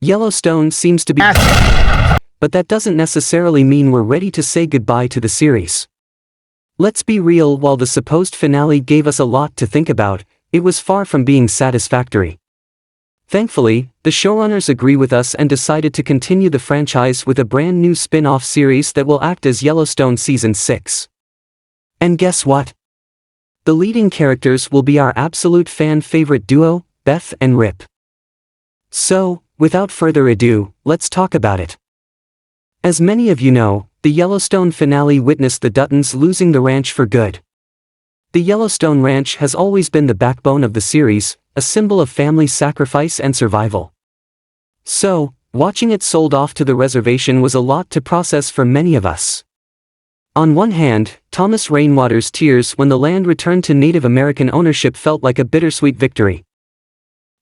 Yellowstone seems to be, but that doesn't necessarily mean we're ready to say goodbye to the series. Let's be real, while the supposed finale gave us a lot to think about, it was far from being satisfactory. Thankfully, the showrunners agree with us and decided to continue the franchise with a brand new spin-off series that will act as Yellowstone Season 6. And guess what? The leading characters will be our absolute fan-favorite duo, Beth and Rip. So, without further ado, let's talk about it. As many of you know, the Yellowstone finale witnessed the Duttons losing the ranch for good. The Yellowstone Ranch has always been the backbone of the series, a symbol of family sacrifice and survival. So, watching it sold off to the reservation was a lot to process for many of us. On one hand, Thomas Rainwater's tears when the land returned to Native American ownership felt like a bittersweet victory.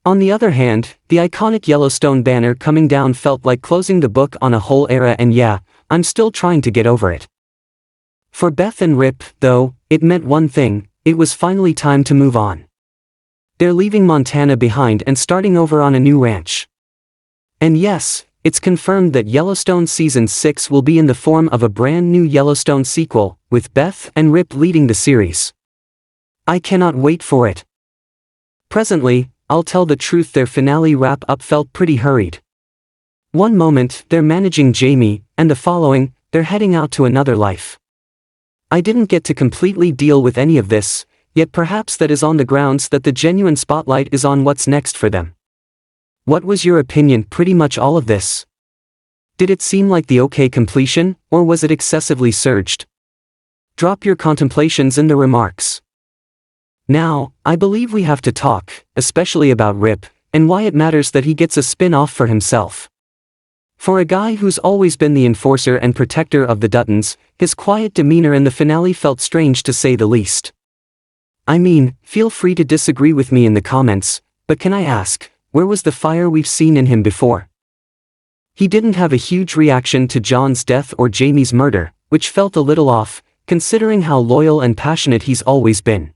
On the other hand, the iconic Yellowstone banner coming down felt like closing the book on a whole era, and yeah, I'm still trying to get over it. For Beth and Rip, though, it meant one thing: it was finally time to move on. They're leaving Montana behind and starting over on a new ranch. And yes, it's confirmed that Yellowstone Season 6 will be in the form of a brand new Yellowstone sequel, with Beth and Rip leading the series. I cannot wait for it. Presently, I'll tell the truth, their finale wrap-up felt pretty hurried. One moment, they're managing Jamie, and the following, they're heading out to another life. I didn't get to completely deal with any of this, yet perhaps that is on the grounds that the genuine spotlight is on what's next for them. What was your opinion pretty much all of this? Did it seem like the okay completion, or was it excessively surged? Drop your contemplations in the remarks. Now, I believe we have to talk, especially about Rip, and why it matters that he gets a spin-off for himself. For a guy who's always been the enforcer and protector of the Duttons, his quiet demeanor in the finale felt strange to say the least. I mean, feel free to disagree with me in the comments, but can I ask, where was the fire we've seen in him before? He didn't have a huge reaction to John's death or Jamie's murder, which felt a little off, considering how loyal and passionate he's always been.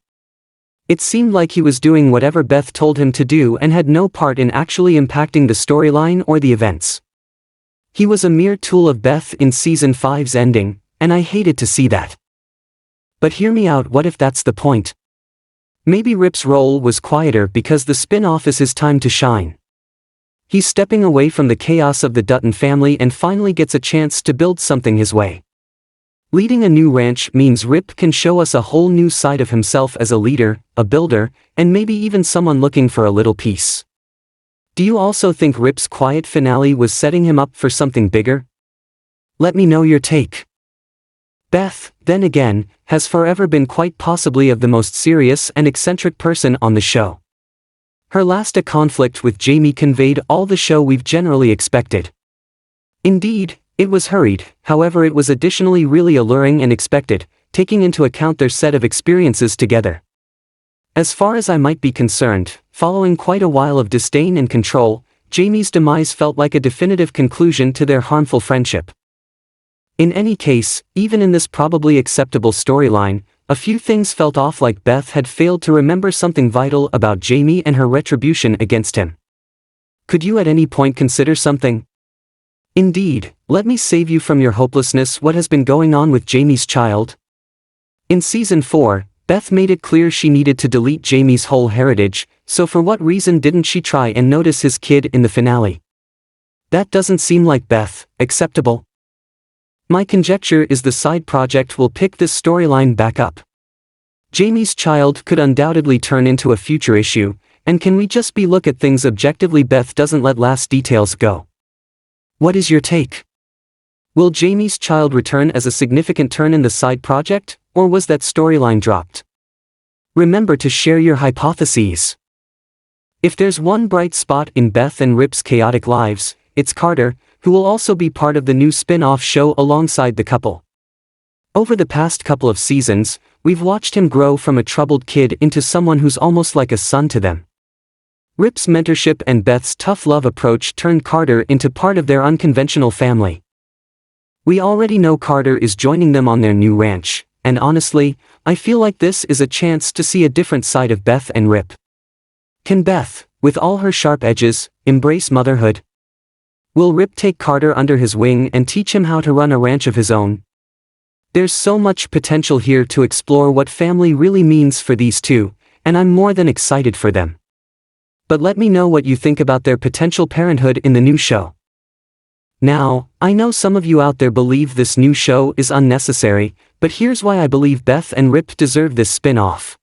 It seemed like he was doing whatever Beth told him to do and had no part in actually impacting the storyline or the events. He was a mere tool of Beth in Season 5's ending, and I hated to see that. But hear me out, what if that's the point? Maybe Rip's role was quieter because the spin-off is his time to shine. He's stepping away from the chaos of the Dutton family and finally gets a chance to build something his way. Leading a new ranch means Rip can show us a whole new side of himself as a leader, a builder, and maybe even someone looking for a little peace. Do you also think Rip's quiet finale was setting him up for something bigger? Let me know your take. Beth, then again, has forever been quite possibly of the most serious and eccentric person on the show. Her last conflict with Jamie conveyed all the show we've generally expected. Indeed, it was hurried, however it was additionally really alluring and expected, taking into account their set of experiences together. As far as I might be concerned, following quite a while of disdain and control, Jamie's demise felt like a definitive conclusion to their harmful friendship. In any case, even in this probably acceptable storyline, a few things felt off, like Beth had failed to remember something vital about Jamie and her retribution against him. Could you at any point consider something? Indeed, let me save you from your hopelessness. What has been going on with Jamie's child? In Season 4, Beth made it clear she needed to delete Jamie's whole heritage, so for what reason didn't she try and notice his kid in the finale? That doesn't seem like Beth, acceptable. My conjecture is the side project will pick this storyline back up. Jamie's child could undoubtedly turn into a future issue, and can we just look at things objectively? Beth doesn't let last details go. What is your take? Will Jamie's child return as a significant turn in the side project, or was that storyline dropped? Remember to share your hypotheses. If there's one bright spot in Beth and Rip's chaotic lives, it's Carter, who will also be part of the new spin-off show alongside the couple. Over the past couple of seasons, we've watched him grow from a troubled kid into someone who's almost like a son to them. Rip's mentorship and Beth's tough love approach turned Carter into part of their unconventional family. We already know Carter is joining them on their new ranch, and honestly, I feel like this is a chance to see a different side of Beth and Rip. Can Beth, with all her sharp edges, embrace motherhood? Will Rip take Carter under his wing and teach him how to run a ranch of his own? There's so much potential here to explore what family really means for these two, and I'm more than excited for them. But let me know what you think about their potential parenthood in the new show. Now, I know some of you out there believe this new show is unnecessary, but here's why I believe Beth and Rip deserve this spin-off.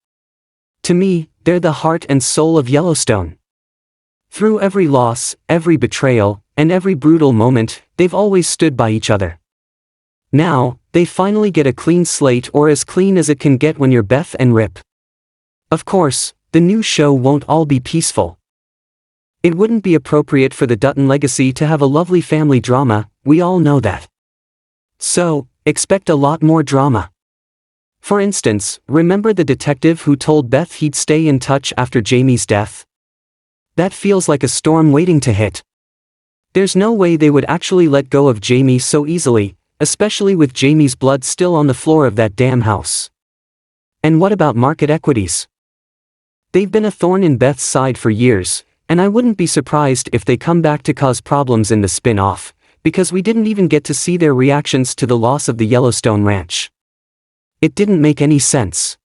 To me, they're the heart and soul of Yellowstone. Through every loss, every betrayal, and every brutal moment, they've always stood by each other. Now, they finally get a clean slate, or as clean as it can get when you're Beth and Rip. Of course, the new show won't all be peaceful. It wouldn't be appropriate for the Dutton legacy to have a lovely family drama, we all know that. So, expect a lot more drama. For instance, remember the detective who told Beth he'd stay in touch after Jamie's death? That feels like a storm waiting to hit. There's no way they would actually let go of Jamie so easily, especially with Jamie's blood still on the floor of that damn house. And what about market equities? They've been a thorn in Beth's side for years, and I wouldn't be surprised if they come back to cause problems in the spin-off, because we didn't even get to see their reactions to the loss of the Yellowstone ranch. It didn't make any sense.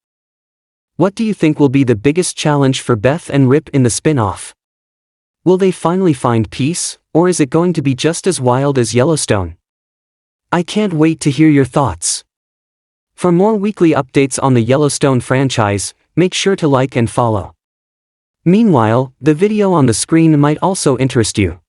What do you think will be the biggest challenge for Beth and Rip in the spin-off? Will they finally find peace, or is it going to be just as wild as Yellowstone? I can't wait to hear your thoughts. For more weekly updates on the Yellowstone franchise, make sure to like and follow. Meanwhile, the video on the screen might also interest you.